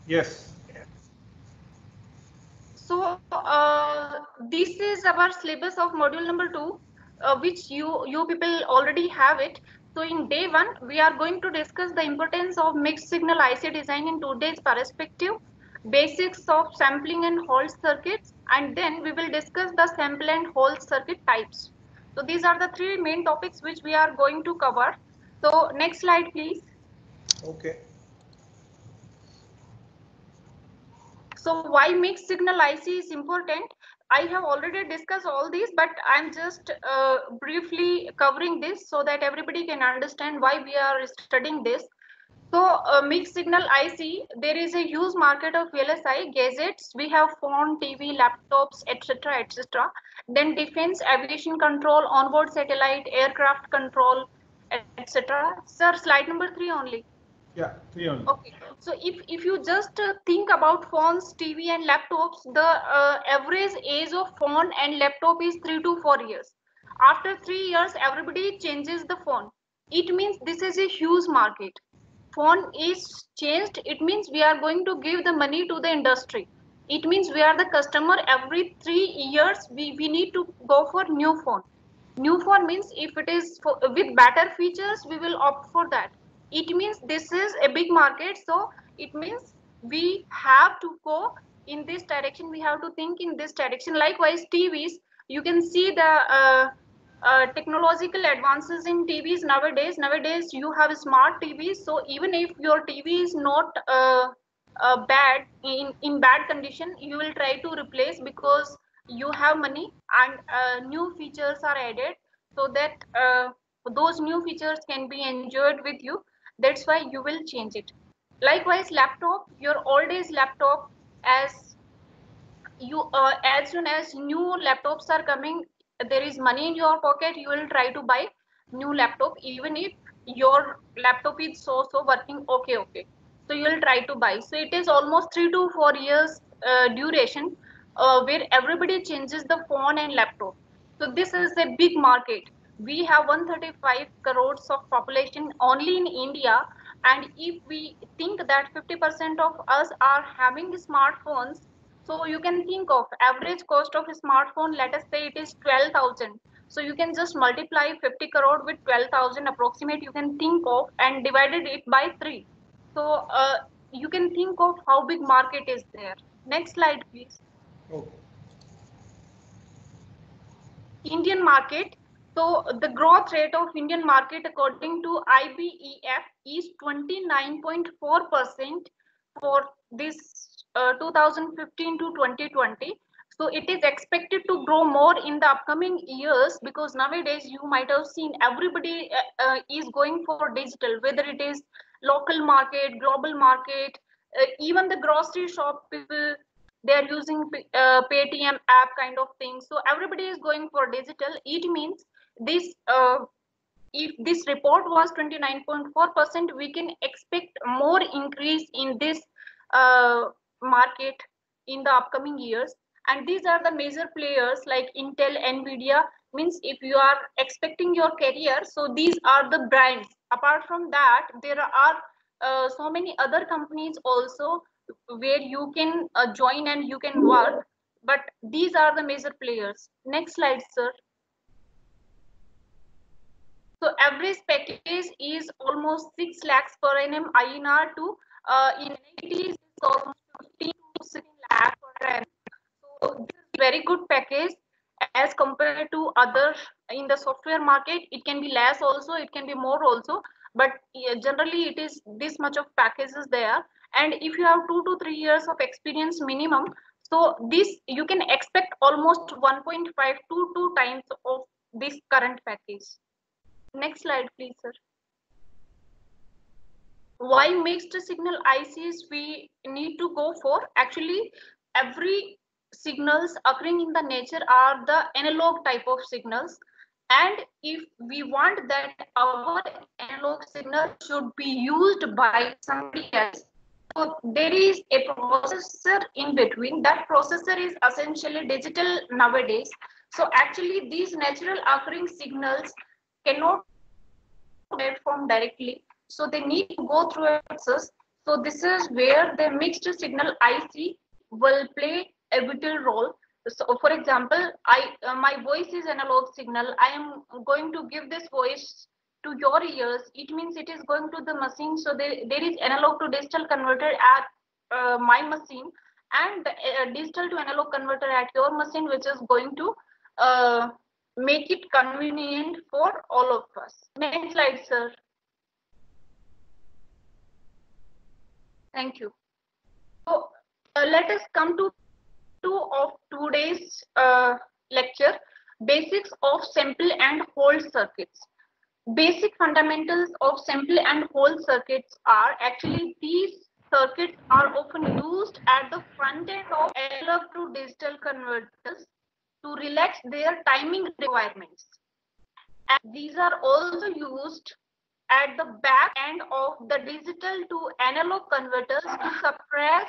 Yes. So this is our syllabus of module number 2, which you people already have it. So in day 1, we are going to discuss the importance of mixed signal IC design in today's perspective, basics of sampling and hold circuits, and then we will discuss the sample and hold circuit types. So these are the three main topics which we are going to cover. So next slide, please. Okay. So why mixed signal IC is important? I have already discussed all these, but I'm just briefly covering this so that everybody can understand why we are studying this. So mixed signal IC, there is a huge market of VLSI gadgets. We have phone, TV, laptops, etc., etc. Then defense, aviation control, onboard satellite, aircraft control, etc. Sir, slide number 3 only. Yeah, three only. Okay, so if you just think about phones, TV, and laptops, the average age of phone and laptop is 3 to 4 years. After 3 years, everybody changes the phone. It means this is a huge market. Phone is changed. It means we are going to give the money to the industry. It means we are the customer. Every 3 years, we need to go for new phone. New phone means if it is for, with better features, we will opt for that. It means this is a big market, so it means we have to go in this direction. We have to think in this direction. Likewise, TVs, you can see the technological advances in TVs nowadays. Nowadays, you have smart TVs, so even if your TV is not bad in bad condition, you will try to replace because you have money, and new features are added so that those new features can be enjoyed with you. That's why you will change it. Likewise, laptop, your old age laptop, as you as soon as new laptops are coming, there is money in your pocket, you will try to buy new laptop even if your laptop is so working okay. So you will try to buy. So it is almost 3 to 4 years duration where everybody changes the phone and laptop. So this is a big market. We have 135 crores of population only in India, and if we think that 50% of us are having smartphones, so you can think of average cost of a smartphone, let us say it is 12,000. So you can just multiply 50 crore with 12,000 approximate, you can think of, and divided it by 3. So you can think of how big market is there. Next slide, please. Okay. Indian market. So the growth rate of Indian market according to IBEF is 29.4% for this 2015 to 2020. So it is expected to grow more in the upcoming years, because nowadays you might have seen everybody is going for digital, whether it is local market, global market, even the grocery shop people, they are using Paytm app kind of thing. So everybody is going for digital. It means this if this report was 29.4%, we can expect more increase in this market in the upcoming years. And these are the major players like Intel, Nvidia. Means if you are expecting your career, so these are the brands. Apart from that, there are so many other companies also where you can join and you can work, but these are the major players. Next slide, sir. So average package is almost 6 lakhs per annum INR to in NIT is almost 15 to 16 lakh per annum. So this is very good package as compared to other in the software market. It can be less also, it can be more also, but generally it is this much of packages there. And if you have 2 to 3 years of experience minimum, so this you can expect almost 1.5 to 2 times of this current package. Next slide, please, sir. Why mixed signal ICs we need to go for? Actually, every signals occurring in the nature are the analog type of signals, and if we want that our analog signal should be used by somebody else, so there is a processor in between. That processor is essentially digital nowadays. So actually these natural occurring signals cannot go to platform directly, so they need to go through a process. So this is where the mixed signal IC will play a vital role. So for example, my voice is analog signal. I am going to give this voice to your ears. It means it is going to the machine. So there is analog to digital converter at my machine, and digital to analog converter at your machine, which is going to make it convenient for all of us. Next slide, sir. Thank you. So let us come to today's lecture, basics of simple and hold circuits. Basic fundamentals of simple and hold circuits are actually these circuits are often used at the front end of analog to digital converters to relax their timing requirements. And these are also used at the back end of the digital to analog converters to suppress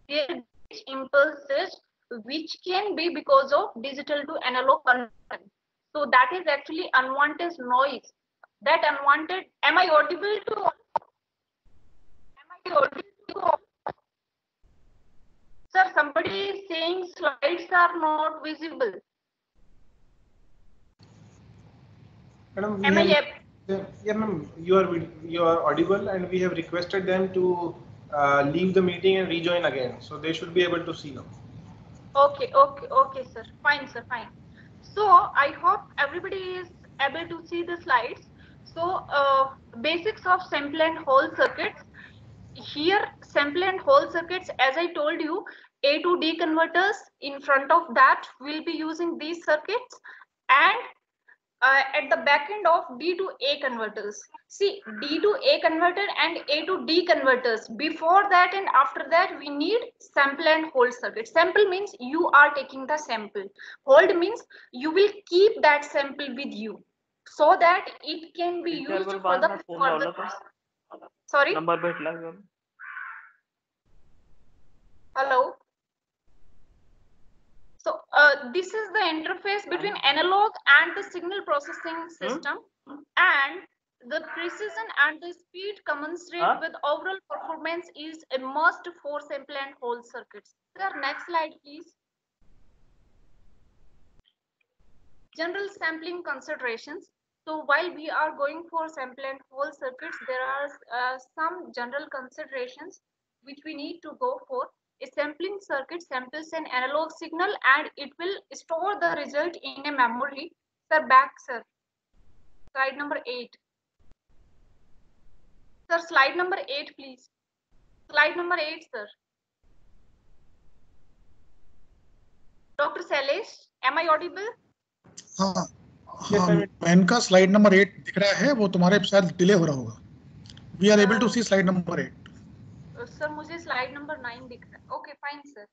their impulses, which can be because of digital to analog conversion. So that is actually unwanted noise. That unwanted, am I audible to all? Am I audible to all? Sir, somebody is saying slides are not visible. Madam, Am I yeah, ma'am, you are audible, and we have requested them to leave the meeting and rejoin again, so they should be able to see now. Okay, sir. Fine, sir, fine. So I hope everybody is able to see the slides. So basics of sample and hold circuits. Here, sample and hold circuits, as I told you, A to D converters. In front of that, we'll be using these circuits, and at the back end of D to A converters. See, D to A converter and A to D converters. Before that and after that, we need sample and hold circuit. Sample means you are taking the sample. Hold means you will keep that sample with you so that it can be used for the further. Sorry? Hello? So this is the interface between analog and the signal processing system, and the precision and the speed commensurate with overall performance is a must for sample and hold circuits. Sir, next slide, please. General sampling considerations. So while we are going for sample and hold circuits, there are some general considerations which we need to go for. A sampling circuit samples an analog signal and it will store the result in a memory. Sir, back, sir. Slide number 8. Sir, slide number 8, please. Slide number 8, sir. Dr. Sailesh, am I audible? हाँ, इनका slide number 8 दिख रहा है, वो तुम्हारे शायद delay हो रहा होगा. We are able to see slide number 8. Sir मुझे स्लाइड नंबर 9 दिख रहा है. Okay fine sir.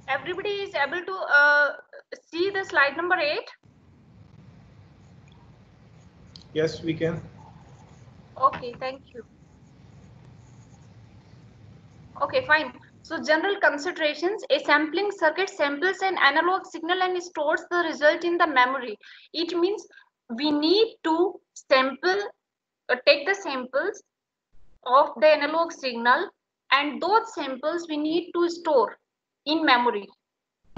Everybody is able to see the slide number 8? Yes, we can. Okay, thank you. Okay, fine. So general considerations, a sampling circuit samples an analog signal and stores the result in the memory. It means we need to sample, take the samples of the analog signal, and those samples we need to store in memory.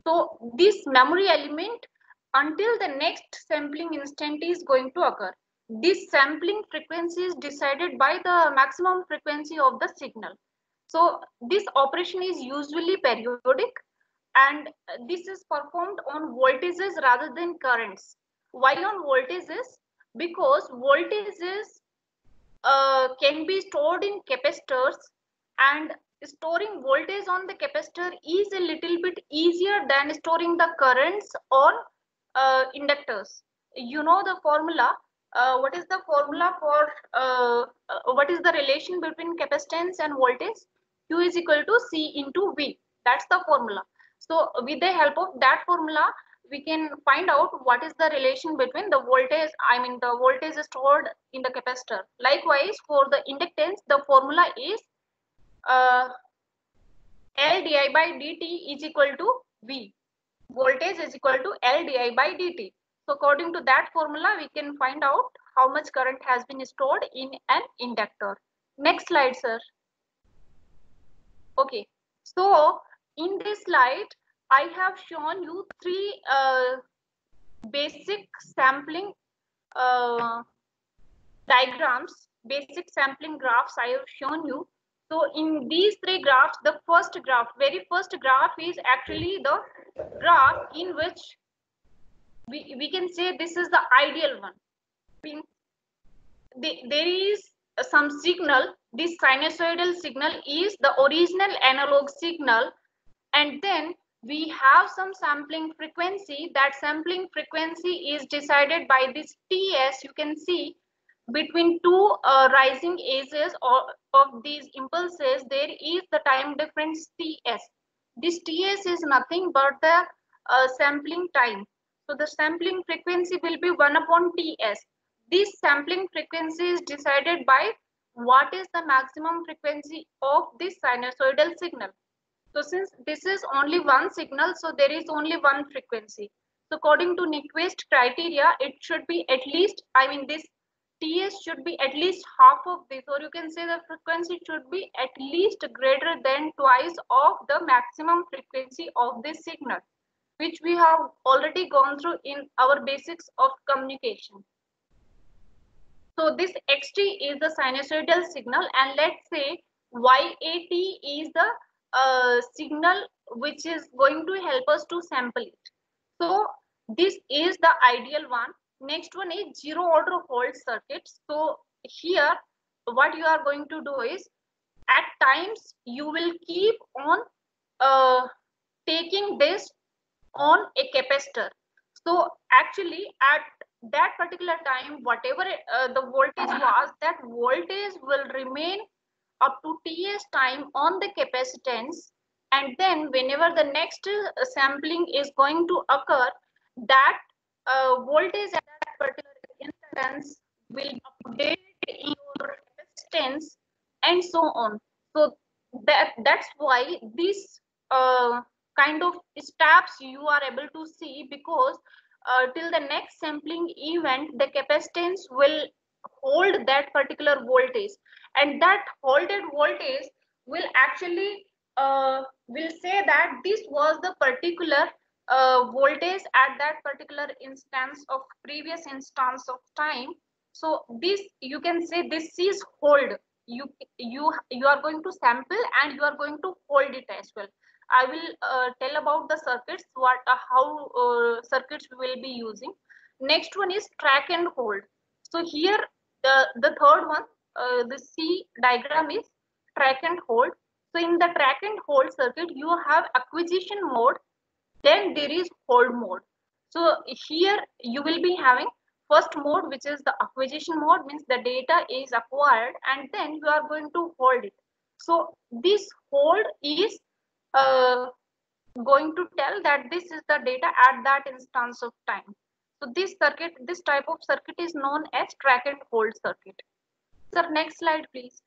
So this memory element until the next sampling instant is going to occur. This sampling frequency is decided by the maximum frequency of the signal. So this operation is usually periodic, and this is performed on voltages rather than currents. Why on voltages? Because voltages can be stored in capacitors, and storing voltage on the capacitor is a little bit easier than storing the currents on inductors. You know the formula. What is the formula for what is the relation between capacitance and voltage? Q is equal to C into V. That's the formula. So with the help of that formula, we can find out what is the relation between the voltage, the voltage stored in the capacitor. Likewise, for the inductance, the formula is L di by dt is equal to V. Voltage is equal to L di by dt. So according to that formula, we can find out how much current has been stored in an inductor. Next slide, sir. Okay. So in this slide, I have shown you three basic sampling diagrams, basic sampling graphs I have shown you. So in these three graphs, the first graph, very first graph is actually the graph in which we can say this is the ideal one. There is some signal. This sinusoidal signal is the original analog signal, and then we have some sampling frequency. That sampling frequency is decided by this Ts. You can see between two rising edges of these impulses, there is the time difference Ts. This Ts is nothing but the sampling time. So the sampling frequency will be 1 upon Ts. This sampling frequency is decided by what is the maximum frequency of this sinusoidal signal. So since this is only one signal, so there is only one frequency. So according to Nyquist criteria, it should be at least, this Ts should be at least half of this, or you can say the frequency should be at least greater than twice of the maximum frequency of this signal, which we have already gone through in our basics of communication. So this xt is the sinusoidal signal, and let's say yat is the signal which is going to help us to sample it. So this is the ideal one. Next one is zero order Hall circuits. So here what you are going to do is, at times you will keep on taking this on a capacitor. So actually at that particular time, whatever the voltage was, that voltage will remain up to Ts time on the capacitance, and then whenever the next sampling is going to occur, that voltage at that particular instance will update in your capacitance and so on. So that's why this kind of steps you are able to see, because till the next sampling event, the capacitance will hold that particular voltage, and that holded voltage will actually will say that this was the particular voltage at that particular instance of previous instance of time. So this, you can say, this is hold. You are going to sample and you are going to hold it as well. I will tell about the circuits, how circuits we will be using. Next one is track and hold. So here the third one, the C diagram is track and hold. So in the track and hold circuit, you have acquisition mode, then there is hold mode. So here you will be having first mode, which is the acquisition mode, means the data is acquired and then you are going to hold it. So this hold is going to tell that this is the data at that instance of time. So this circuit, this type of circuit is known as track and hold circuit. Sir, next slide, please.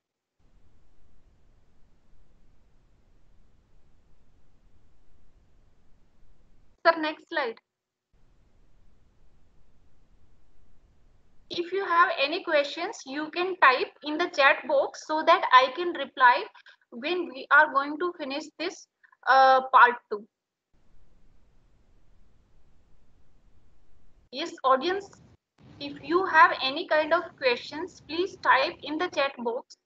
Sir, next slide. If you have any questions, you can type in the chat box so that I can reply when we are going to finish this part 2. Yes, audience, if you have any kind of questions, please type in the chat box.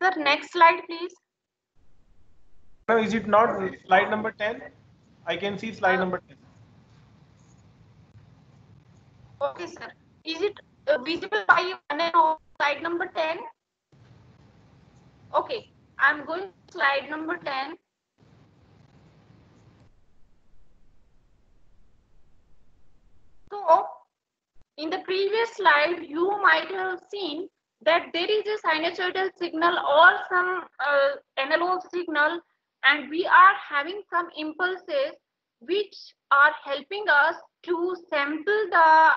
Sir, next slide, please. Now, is it not slide number 10? I can see slide number 10. Okay, sir. Is it visible by you on slide number 10? Okay, I'm going to slide number 10. So, in the previous slide, you might have seen that there is a sinusoidal signal or some analog signal, and we are having some impulses which are helping us to sample the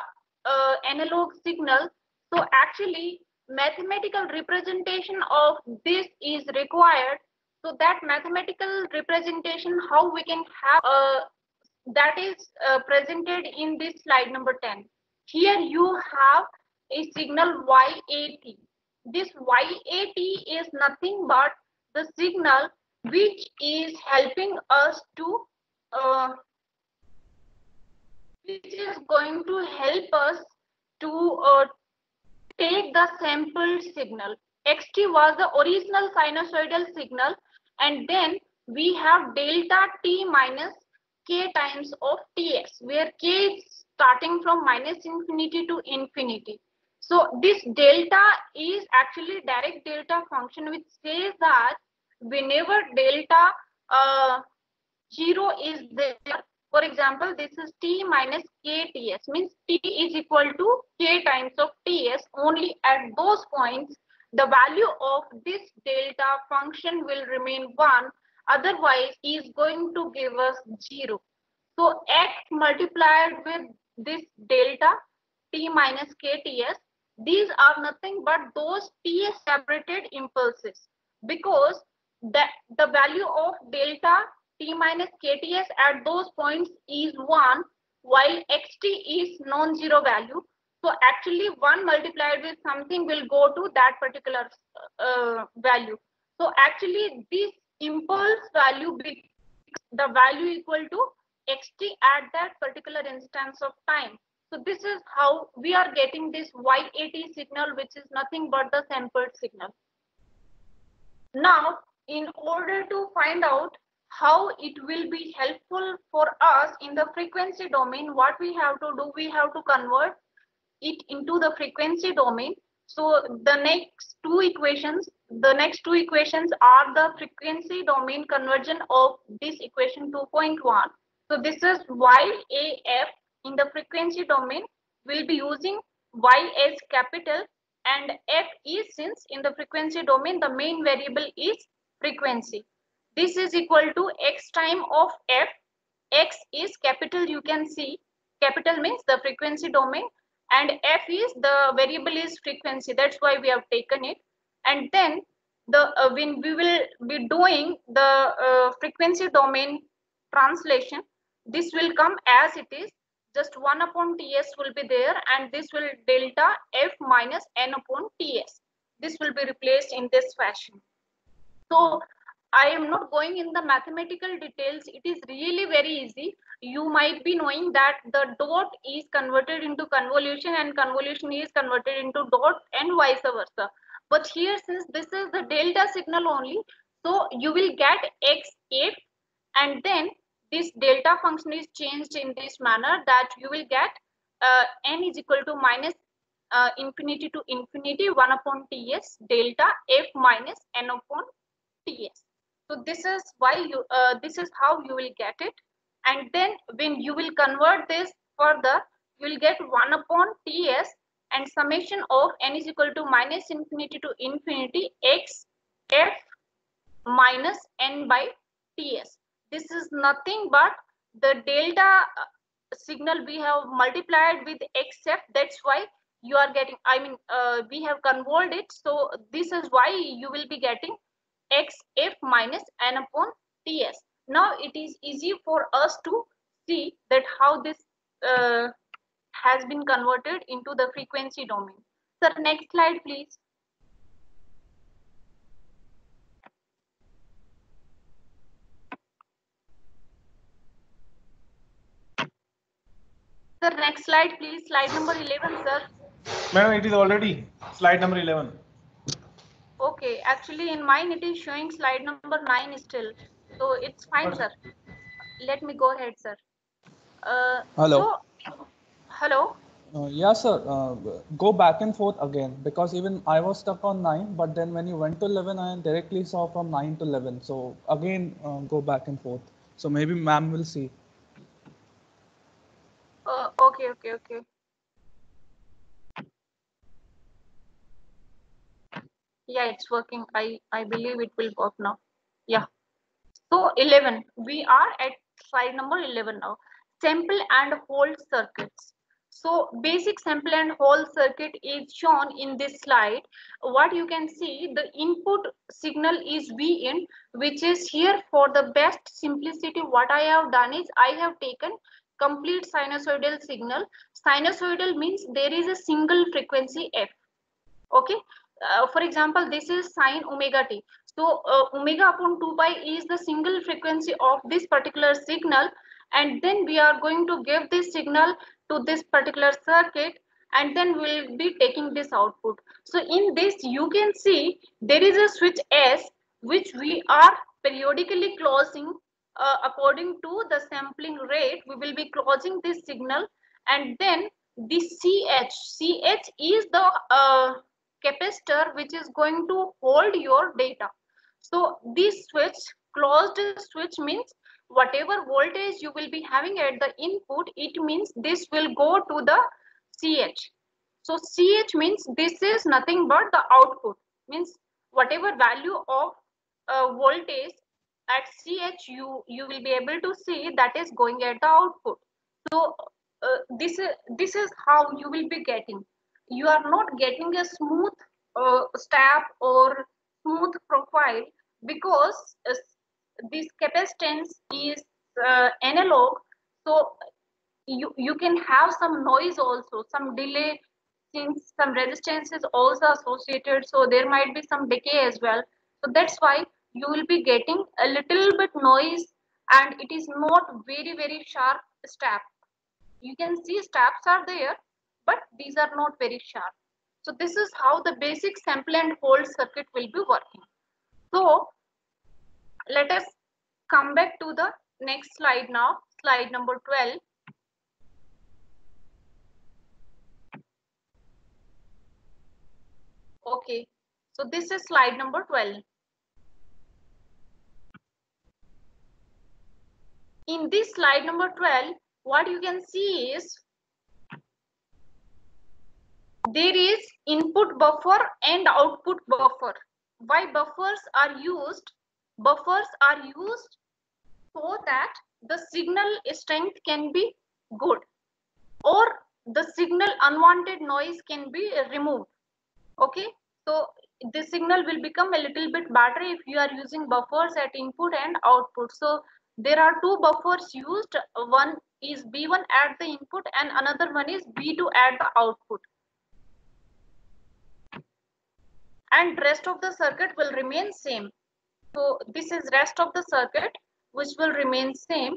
analog signal. So actually, mathematical representation of this is required. So that mathematical representation, how we can have that is presented in this slide number 10. Here you have a signal YAT. This YAT is nothing but the signal which is helping us to which is going to help us to take the sampled signal. Xt was the original sinusoidal signal, and then we have delta t minus k times of ts, where k is starting from minus infinity to infinity. So this delta is actually direct delta function, which says that whenever delta 0 is there, for example, this is t minus kts, means t is equal to k times of ts. Only at those points the value of this delta function will remain 1, otherwise is going to give us 0. So x multiplied with this delta t minus kts, these are nothing but those ts separated impulses, because the value of delta t minus kts at those points is 1, while xt is non-zero value. So actually 1 multiplied with something will go to that particular value. So actually this impulse value becomes the value equal to xt at that particular instance of time. So this is how we are getting this YAT signal, which is nothing but the sampled signal. Now, in order to find out how it will be helpful for us in the frequency domain, what we have to do, we have to convert it into the frequency domain. So the next two equations are the frequency domain conversion of this equation 2.1. So this is YAF in the frequency domain. We'll be using Y as capital, and F is, since in the frequency domain the main variable is frequency. This is equal to x time of F. X is capital, you can see capital means the frequency domain, and F is the variable is frequency, that's why we have taken it. And then the when we will be doing the frequency domain translation, this will come as it is, just 1 upon ts will be there, and this will delta f minus n upon ts. This will be replaced in this fashion. So I am not going in the mathematical details. It is really very easy. You might be knowing that the dot is converted into convolution and convolution is converted into dot and vice versa. But here, since this is the delta signal only, so you will get x if, and then this delta function is changed in this manner that you will get n is equal to minus infinity to infinity 1 upon ts delta f minus n upon ts. So this is why you this is how you will get it. And then when you will convert this further, you will get 1 upon ts and summation of n is equal to minus infinity to infinity x f minus n by ts. This is nothing but the delta signal we have multiplied with xf. That's why you are getting, I mean, we have convolved it. So this is why you will be getting xf minus n upon ts. Now it is easy for us to see that how this has been converted into the frequency domain. Sir, next slide, please. Sir, next slide, please. Slide number 11, sir. Madam, it is already slide number 11. Okay, actually in mine it is showing slide number 9 still. So it's fine, sir. Let me go ahead, sir. Hello. So, hello. Yeah, sir. Go back and forth again, because even I was stuck on 9, but then when you went to 11, I directly saw from 9 to 11. So again, go back and forth. So maybe ma'am will see. Okay. Yeah, it's working. I believe it will work now. Yeah. So 11, we are at slide number 11 now. Sample and hold circuits. So basic sample and hold circuit is shown in this slide. What you can see, the input signal is V in, which is here. For the best simplicity, what I have done is I have taken complete sinusoidal signal. Sinusoidal means there is a single frequency F. Okay. For example, this is sine omega t. So omega upon 2 pi is the single frequency of this particular signal, and then we are going to give this signal to this particular circuit, and then we'll be taking this output. So in this you can see there is a switch S which we are periodically closing according to the sampling rate. We will be closing this signal, and then the CH is the capacitor which is going to hold your data. So this switch, closed switch, means whatever voltage you will be having at the input, it means this will go to the CH. So CH means this is nothing but the output, means whatever value of voltage at CH you will be able to see that is going at the output. So this is how you will be getting. You are not getting a smooth step or smooth profile, because this capacitance is analog. So you can have some noise also, some delay, since some resistance is also associated, so there might be some decay as well. So that's why you will be getting a little bit noise, and it is not very sharp step. You can see steps are there, but these are not very sharp. So this is how the basic sample and hold circuit will be working. So let us come back to the next slide now, slide number 12. Okay, so this is slide number 12. In this slide number 12, what you can see is there is input buffer and output buffer. Why buffers are used? Buffers are used so that the signal strength can be good, or the signal unwanted noise can be removed. Okay, so the signal will become a little bit better if you are using buffers at input and output. So there are two buffers used. One is B1 at the input and another one is B2 at the output. And rest of the circuit will remain same. So this is rest of the circuit which will remain same.